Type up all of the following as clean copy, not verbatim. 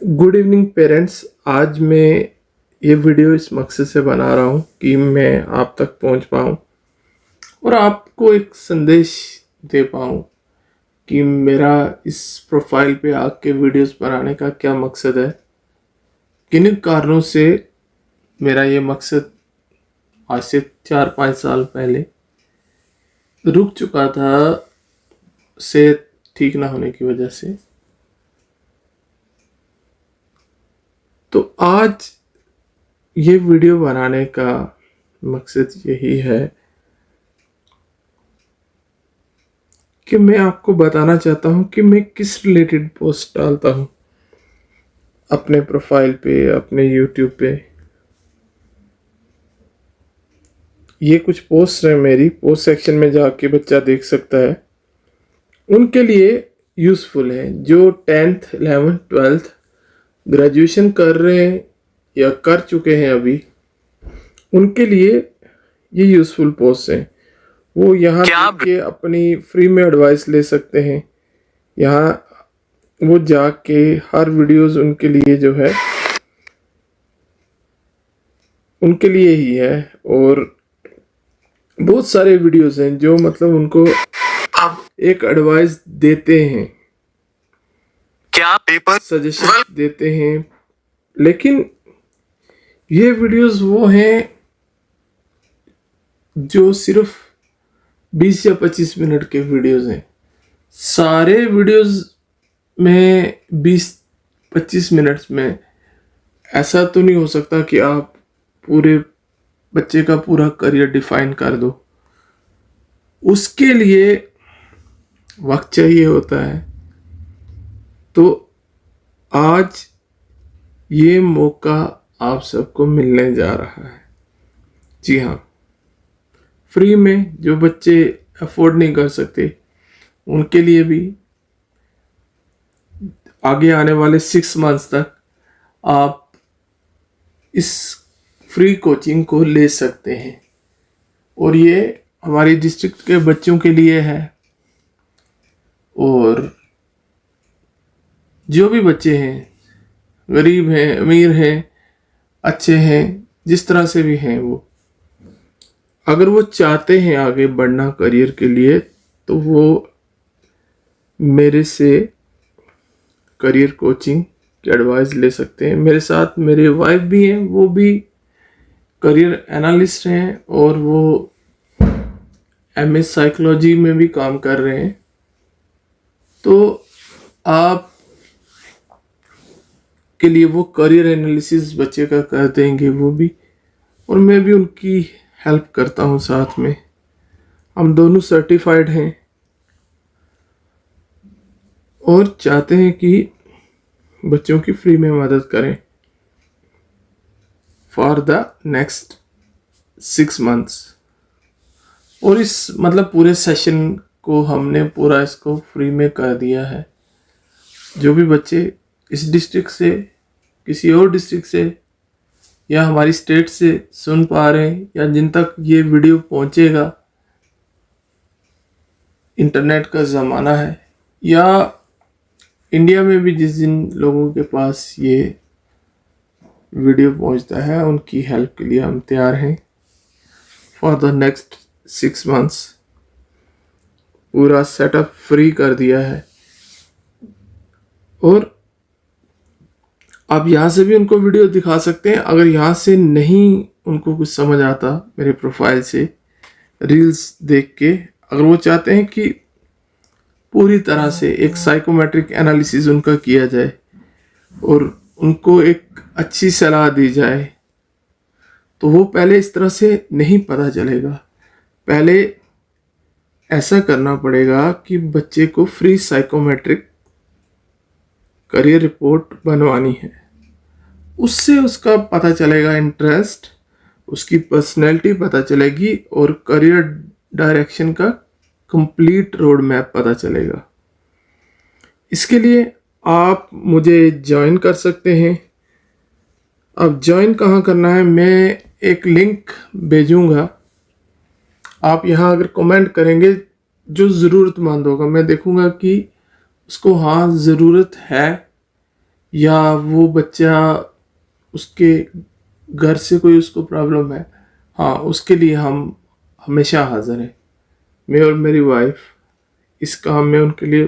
Good evening parents. आज मैं ये वीडियो इस मकसद से बना रहा हूँ कि मैं आप तक पहुँच पाऊँ और आपको एक संदेश दे पाऊँ कि मेरा इस प्रोफाइल पे आके वीडियोस बनाने का क्या मकसद है। किन कारणों से मेरा ये मकसद आज से 4-5 साल पहले रुक चुका था, सेहत ठीक ना होने की वजह से। तो आज ये वीडियो बनाने का मकसद यही है कि मैं आपको बताना चाहता हूँ कि मैं किस रिलेटेड पोस्ट डालता हूँ अपने प्रोफाइल पे, अपने यूट्यूब पे। ये कुछ पोस्ट है, मेरी पोस्ट सेक्शन में जाके बच्चा देख सकता है। उनके लिए यूज़फुल है जो 10th 11th 12th ग्रेजुएशन कर रहे हैं या कर चुके हैं अभी, उनके लिए ये यूज़फुल पोस्ट हैं। वो यहाँ देख के अपनी फ्री में एडवाइस ले सकते हैं। यहाँ वो जाके हर वीडियोस उनके लिए जो है उनके लिए ही है, और बहुत सारे वीडियोस हैं जो मतलब उनको अब एक एडवाइस देते हैं, क्या पेपर सजेशन देते हैं। लेकिन ये वीडियोस वो हैं जो सिर्फ 20 या 25 मिनट के वीडियोस हैं। सारे वीडियोस में 20-25 मिनट्स में ऐसा तो नहीं हो सकता कि आप पूरे बच्चे का पूरा करियर डिफाइन कर दो। उसके लिए वक्त चाहिए होता है। तो आज ये मौका आप सबको मिलने जा रहा है। जी हाँ, फ्री में। जो बच्चे अफोर्ड नहीं कर सकते उनके लिए भी आगे आने वाले 6 मंथ्स तक आप इस फ्री कोचिंग को ले सकते हैं। और ये हमारी डिस्ट्रिक्ट के बच्चों के लिए है, और जो भी बच्चे हैं, गरीब हैं, अमीर हैं, अच्छे हैं, जिस तरह से भी हैं, वो अगर वो चाहते हैं आगे बढ़ना करियर के लिए, तो वो मेरे से करियर कोचिंग की एडवाइस ले सकते हैं। मेरे साथ मेरे वाइफ भी हैं, वो भी करियर एनालिस्ट हैं और वो MS साइकोलॉजी में भी काम कर रहे हैं। तो आप के लिए वो करियर एनालिसिस बच्चे का कर देंगे वो भी, और मैं भी उनकी हेल्प करता हूँ साथ में। हम दोनों सर्टिफाइड हैं और चाहते हैं कि बच्चों की फ्री में मदद करें फॉर द नेक्स्ट 6 मंथ्स। और इस मतलब पूरे सेशन को हमने पूरा इसको फ्री में कर दिया है। जो भी बच्चे इस डिस्ट्रिक्ट से, किसी और डिस्ट्रिक्ट से या हमारी स्टेट से सुन पा रहे हैं, या जिन तक ये वीडियो पहुंचेगा, इंटरनेट का ज़माना है, या इंडिया में भी जिस जिन लोगों के पास ये वीडियो पहुंचता है, उनकी हेल्प के लिए हम तैयार हैं फॉर द नेक्स्ट 6 मंथ्स। पूरा सेटअप फ्री कर दिया है, और आप यहाँ से भी उनको वीडियो दिखा सकते हैं। अगर यहाँ से नहीं उनको कुछ समझ आता मेरे प्रोफाइल से रील्स देख के, अगर वो चाहते हैं कि पूरी तरह से एक साइकोमेट्रिक एनालिसिस उनका किया जाए और उनको एक अच्छी सलाह दी जाए, तो वो पहले इस तरह से नहीं पता चलेगा। पहले ऐसा करना पड़ेगा कि बच्चे को फ्री साइकोमेट्रिक करियर रिपोर्ट बनवानी है। उससे उसका पता चलेगा इंटरेस्ट, उसकी पर्सनैलिटी पता चलेगी, और करियर डायरेक्शन का कंप्लीट रोड मैप पता चलेगा। इसके लिए आप मुझे ज्वाइन कर सकते हैं। अब ज्वाइन कहाँ करना है, मैं एक लिंक भेजूँगा। आप यहाँ अगर कमेंट करेंगे, जो ज़रूरतमंद होगा, मैं देखूँगा कि उसको हाँ ज़रूरत है या वो बच्चा उसके घर से कोई उसको प्रॉब्लम है, हाँ उसके लिए हम हमेशा हाजिर हैं। मैं और मेरी वाइफ इस काम में उनके लिए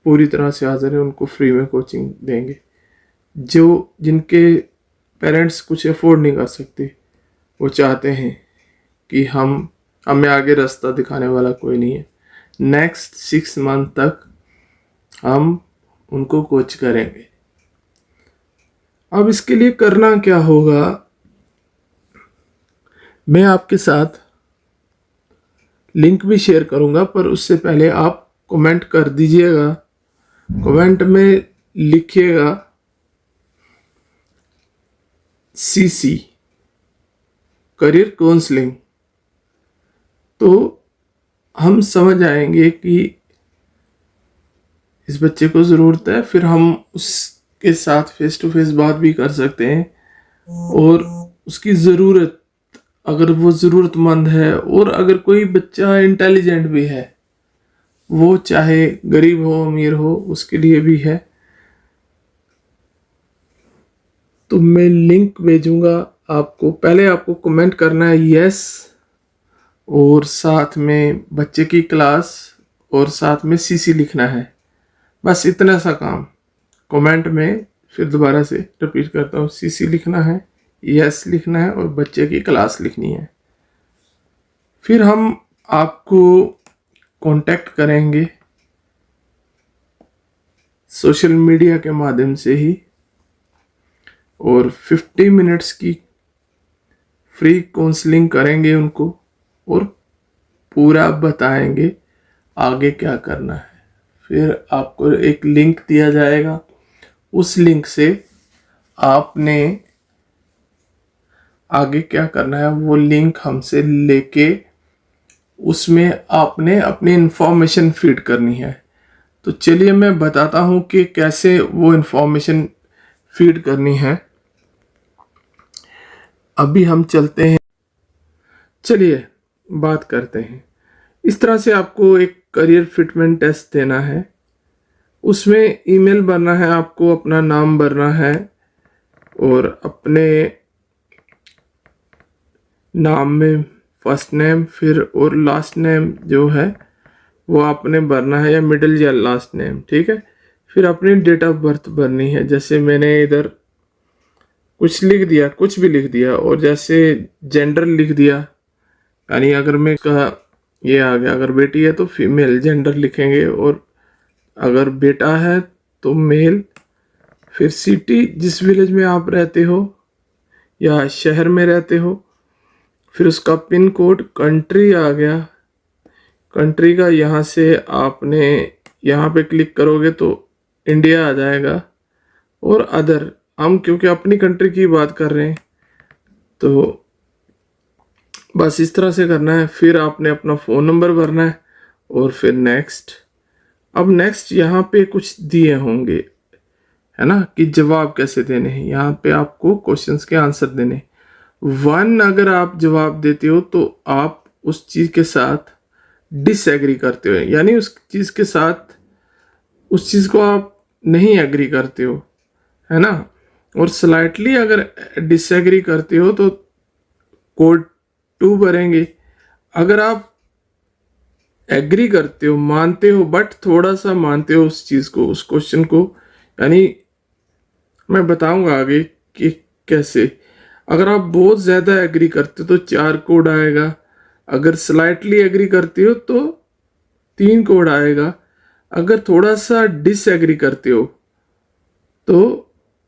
पूरी तरह से हाजिर है, उनको फ्री में कोचिंग देंगे। जो जिनके पेरेंट्स कुछ अफोर्ड नहीं कर सकते, वो चाहते हैं कि हमें आगे रास्ता दिखाने वाला कोई नहीं है, नेक्स्ट 6 मंथ तक हम उनको कोच करेंगे। अब इसके लिए करना क्या होगा, मैं आपके साथ लिंक भी शेयर करूंगा, पर उससे पहले आप कमेंट कर दीजिएगा। कमेंट में लिखिएगा सीसी करियर काउंसलिंग, तो हम समझ आएंगे कि इस बच्चे को ज़रूरत है। फिर हम उसके साथ फेस टू फेस बात भी कर सकते हैं, और उसकी ज़रूरत, अगर वो ज़रूरतमंद है, और अगर कोई बच्चा इंटेलिजेंट भी है, वो चाहे गरीब हो अमीर हो, उसके लिए भी है। तो मैं लिंक भेजूंगा आपको। पहले आपको कमेंट करना है यस, और साथ में बच्चे की क्लास, और साथ में सीसी लिखना है। बस इतना सा काम कमेंट में, फिर दोबारा से रिपीट करता हूँ, सीसी लिखना है, यस लिखना है, और बच्चे की क्लास लिखनी है। फिर हम आपको कांटेक्ट करेंगे सोशल मीडिया के माध्यम से ही, और 50 मिनट्स की फ्री काउंसलिंग करेंगे उनको, और पूरा बताएंगे आगे क्या करना है। फिर आपको एक लिंक दिया जाएगा, उस लिंक से आपने आगे क्या करना है वो लिंक हमसे लेके उसमें आपने अपनी इंफॉर्मेशन फीड करनी है। तो चलिए मैं बताता हूँ कि कैसे वो इंफॉर्मेशन फीड करनी है। अभी हम चलते हैं, चलिए बात करते हैं। इस तरह से आपको एक करियर फिटमेंट टेस्ट देना है। उसमें ईमेल भरना है, आपको अपना नाम भरना है, और अपने नाम में फर्स्ट नेम फिर और लास्ट नेम जो है वो आपने भरना है, या मिडिल या लास्ट नेम, ठीक है। फिर अपनी डेट ऑफ बर्थ भरनी है, जैसे मैंने इधर कुछ लिख दिया, कुछ भी लिख दिया, और जैसे जेंडर लिख दिया, यानी अगर मैं का ये आ गया, अगर बेटी है तो फीमेल जेंडर लिखेंगे, और अगर बेटा है तो मेल। फिर सिटी, जिस विलेज में आप रहते हो या शहर में रहते हो, फिर उसका पिन कोड। कंट्री आ गया, कंट्री का यहाँ से आपने यहाँ पे क्लिक करोगे तो इंडिया आ जाएगा, और अदर, हम क्योंकि अपनी कंट्री की बात कर रहे हैं तो बस इस तरह से करना है। फिर आपने अपना फ़ोन नंबर भरना है, और फिर नेक्स्ट। अब नेक्स्ट यहाँ पे कुछ दिए होंगे, है ना, कि जवाब कैसे देने हैं। यहाँ पे आपको क्वेश्चंस के आंसर देने। 1 अगर आप जवाब देते हो तो आप उस चीज़ के साथ डिसएग्री करते हो, यानी उस चीज़ के साथ, उस चीज़ को आप नहीं एग्री करते हो, है ना। और स्लाइटली अगर डिसएग्री करते हो तो कोड 2 भरेंगे। अगर आप एग्री करते हो, मानते हो, बट थोड़ा सा मानते हो उस चीज़ को, उस क्वेश्चन को, यानी मैं बताऊंगा आगे कि कैसे। अगर आप बहुत ज़्यादा एग्री करते हो तो 4 कोड आएगा, अगर स्लाइटली एग्री करते हो तो 3 कोड आएगा, अगर थोड़ा सा डिसएग्री करते हो तो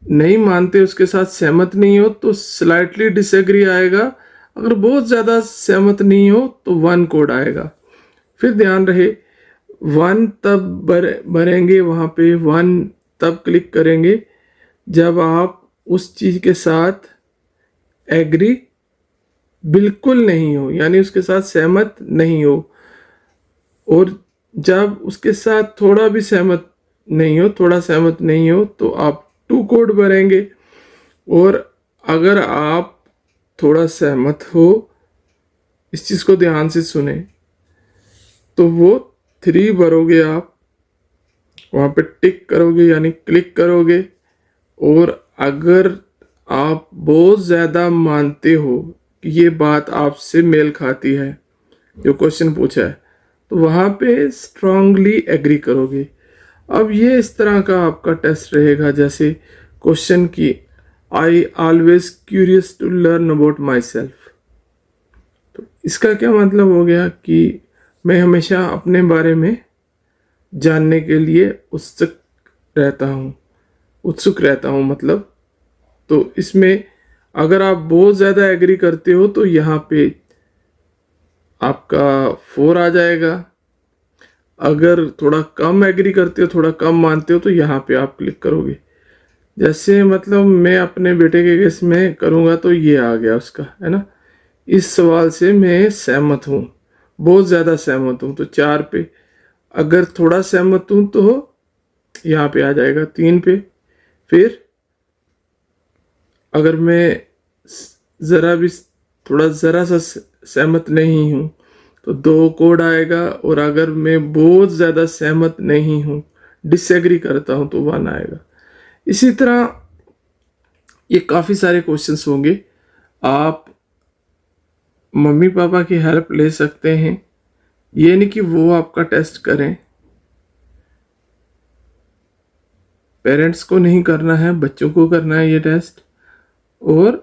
नहीं मानते, उसके साथ सहमत नहीं हो तो स्लाइटली डिसएग्री आएगा, अगर बहुत ज़्यादा सहमत नहीं हो तो 1 कोड आएगा। फिर ध्यान रहे 1 तब भरेंगे, वहाँ पे 1 तब क्लिक करेंगे जब आप उस चीज़ के साथ एग्री बिल्कुल नहीं हो, यानी उसके साथ सहमत नहीं हो। और जब उसके साथ थोड़ा भी सहमत नहीं हो, थोड़ा सहमत नहीं हो, तो आप 2 कोड भरेंगे। और अगर आप थोड़ा सहमत हो, इस चीज़ को ध्यान से सुने, तो वो 3 भरोगे, आप वहाँ पे टिक करोगे यानी क्लिक करोगे, और अगर आप बहुत ज़्यादा मानते हो कि ये बात आपसे मेल खाती है, जो क्वेश्चन पूछा है, तो वहाँ पे स्ट्रांगली एग्री करोगे। अब ये इस तरह का आपका टेस्ट रहेगा, जैसे क्वेश्चन की I always curious to learn about my myself इसका क्या मतलब हो गया कि मैं हमेशा अपने बारे में जानने के लिए उत्सुक रहता हूँ मतलब। तो इसमें अगर आप बहुत ज़्यादा एग्री करते हो तो यहाँ पे आपका 4 आ जाएगा। अगर थोड़ा कम एग्री करते हो, थोड़ा कम मानते हो, तो यहाँ पे आप क्लिक करोगे। जैसे मतलब मैं अपने बेटे के केस में करूँगा तो ये आ गया उसका, है ना। इस सवाल से मैं सहमत हूँ, बहुत ज़्यादा सहमत हूँ, तो 4 पे। अगर थोड़ा सहमत हूँ तो यहाँ पे आ जाएगा 3 पे। फिर अगर मैं ज़रा भी थोड़ा ज़रा सा सहमत नहीं हूँ तो 2 कोड आएगा, और अगर मैं बहुत ज़्यादा सहमत नहीं हूँ, डिसएग्री करता हूँ, तो 1 आएगा। इसी तरह ये काफ़ी सारे क्वेश्चंस होंगे। आप मम्मी पापा की हेल्प ले सकते हैं, ये नहीं कि वो आपका टेस्ट करें। पेरेंट्स को नहीं करना है, बच्चों को करना है ये टेस्ट। और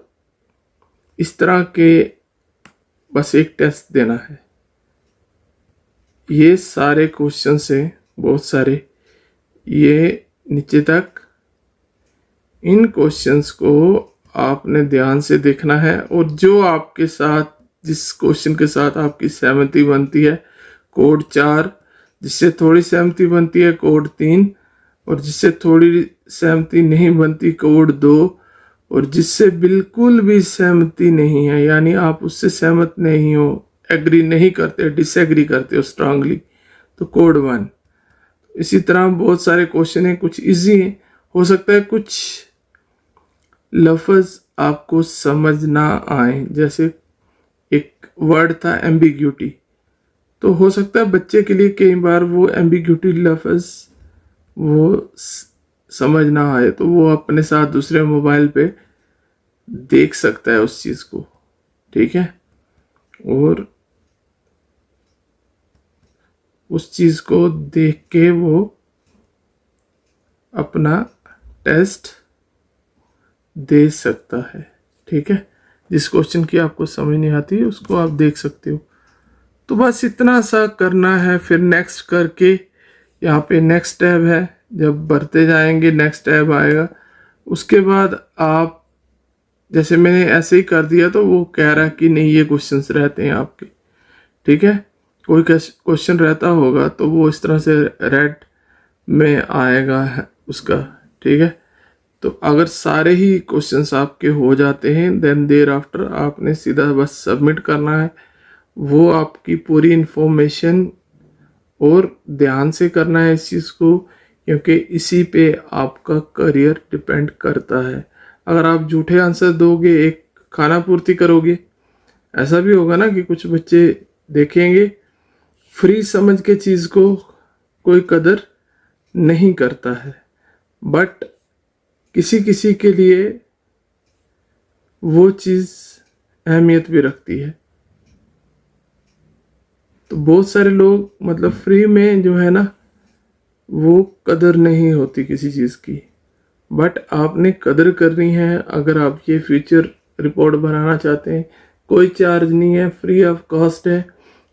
इस तरह के बस एक टेस्ट देना है। ये सारे क्वेश्चन से बहुत सारे, ये नीचे तक, इन क्वेश्चंस को आपने ध्यान से देखना है। और जो आपके साथ, जिस क्वेश्चन के साथ आपकी सहमति बनती है, कोड 4, जिससे थोड़ी सहमति बनती है कोड 3, और जिससे थोड़ी सहमति नहीं बनती कोड 2, और जिससे बिल्कुल भी सहमति नहीं है, यानी आप उससे सहमत नहीं हो, एग्री नहीं करते, डिसएग्री करते हो स्ट्रांगली, तो कोड 1। इसी तरह बहुत सारे क्वेश्चन हैं, कुछ इजी हैं, हो सकता है कुछ लफ्ज आपको समझ ना आए। जैसे एक वर्ड था एम्बिग्यूटी, तो हो सकता है बच्चे के लिए कई बार वो एम्बिग्यूटी लफ्ज वो समझ ना आए, तो वो अपने साथ दूसरे मोबाइल पे देख सकता है उस चीज़ को, ठीक है, और उस चीज़ को देख के वो अपना टेस्ट दे सकता है, ठीक है। जिस क्वेश्चन की आपको समझ नहीं आती है उसको आप देख सकते हो। तो बस इतना सा करना है। फिर नेक्स्ट करके यहाँ पे नेक्स्ट टैब है, जब बढ़ते जाएंगे नेक्स्ट टैब आएगा। उसके बाद आप, जैसे मैंने ऐसे ही कर दिया तो वो कह रहा है कि नहीं ये क्वेश्चंस रहते हैं आपके, ठीक है। कोई क्वेश्चन रहता होगा तो वो इस तरह से रेड में आएगा है उसका, ठीक है। तो अगर सारे ही क्वेश्चंस आपके हो जाते हैं, देन देर आफ्टर आपने सीधा बस सबमिट करना है। वो आपकी पूरी इंफॉर्मेशन, और ध्यान से करना है इस चीज़ को, क्योंकि इसी पे आपका करियर डिपेंड करता है। अगर आप झूठे आंसर दोगे, एक खाना पूर्ति करोगे, ऐसा भी होगा ना कि कुछ बच्चे देखेंगे फ्री समझ के चीज़ को कोई कदर नहीं करता है, बट किसी किसी के लिए वो चीज़ अहमियत भी रखती है। तो बहुत सारे लोग मतलब फ्री में जो है ना, वो कदर नहीं होती किसी चीज़ की, बट आपने कदर करनी है। अगर आप ये फ्यूचर रिपोर्ट बनाना चाहते हैं, कोई चार्ज नहीं है, फ्री ऑफ कॉस्ट है,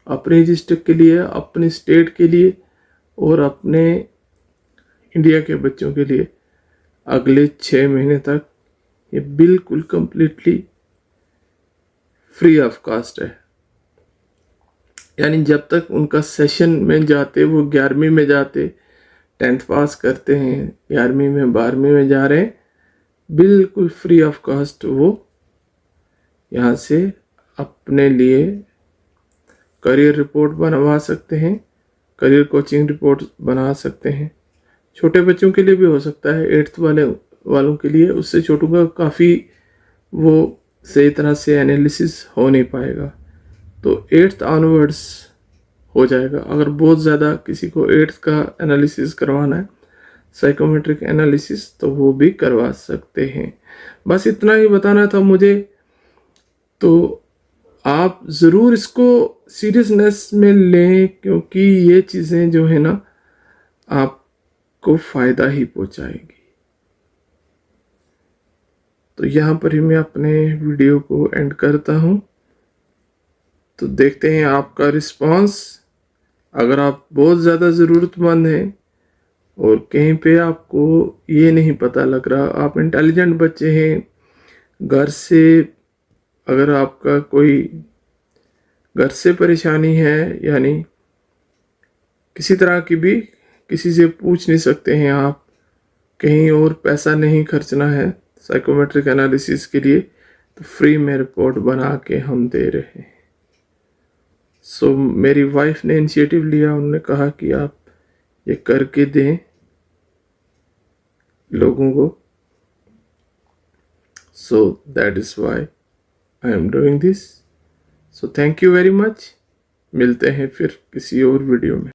अपने डिस्ट्रिक्ट के लिए, अपने स्टेट के लिए, और अपने इंडिया के बच्चों के लिए। अगले 6 महीने तक ये बिल्कुल कंप्लीटली फ्री ऑफ कॉस्ट है। यानी जब तक उनका सेशन में जाते, वो 11वीं में जाते, 10th पास करते हैं, 11वीं में 12वीं में जा रहे हैं, बिल्कुल फ्री ऑफ कॉस्ट वो यहाँ से अपने लिए करियर रिपोर्ट बनवा सकते हैं, करियर कोचिंग रिपोर्ट बना सकते हैं। छोटे बच्चों के लिए भी हो सकता है, 8th वालों के लिए, उससे छोटों का काफ़ी वो सही तरह से एनालिसिस हो नहीं पाएगा, तो 8th ऑनवर्ड्स हो जाएगा। अगर बहुत ज़्यादा किसी को 8th का एनालिसिस करवाना है साइकोमेट्रिक एनालिसिस, तो वो भी करवा सकते हैं। बस इतना ही बताना था मुझे। तो आप ज़रूर इसको सीरियसनेस में लें, क्योंकि ये चीज़ें जो है ना आपको फ़ायदा ही पहुंचाएगी। तो यहाँ पर ही मैं अपने वीडियो को एंड करता हूँ। तो देखते हैं आपका रिस्पांस। अगर आप बहुत ज़्यादा ज़रूरतमंद हैं और कहीं पे आपको ये नहीं पता लग रहा, आप इंटेलिजेंट बच्चे हैं, घर से अगर आपका कोई घर से परेशानी है, यानी किसी तरह की भी किसी से पूछ नहीं सकते हैं आप, कहीं और पैसा नहीं खर्चना है साइकोमेट्रिक एनालिसिस के लिए, तो फ्री में रिपोर्ट बना के हम दे रहे हैं। सो मेरी वाइफ ने इनिशिएटिव लिया, उन्होंने कहा कि आप ये करके दें लोगों को। So that is why I am doing this. So thank you very much. मिलते हैं फिर किसी और वीडियो में।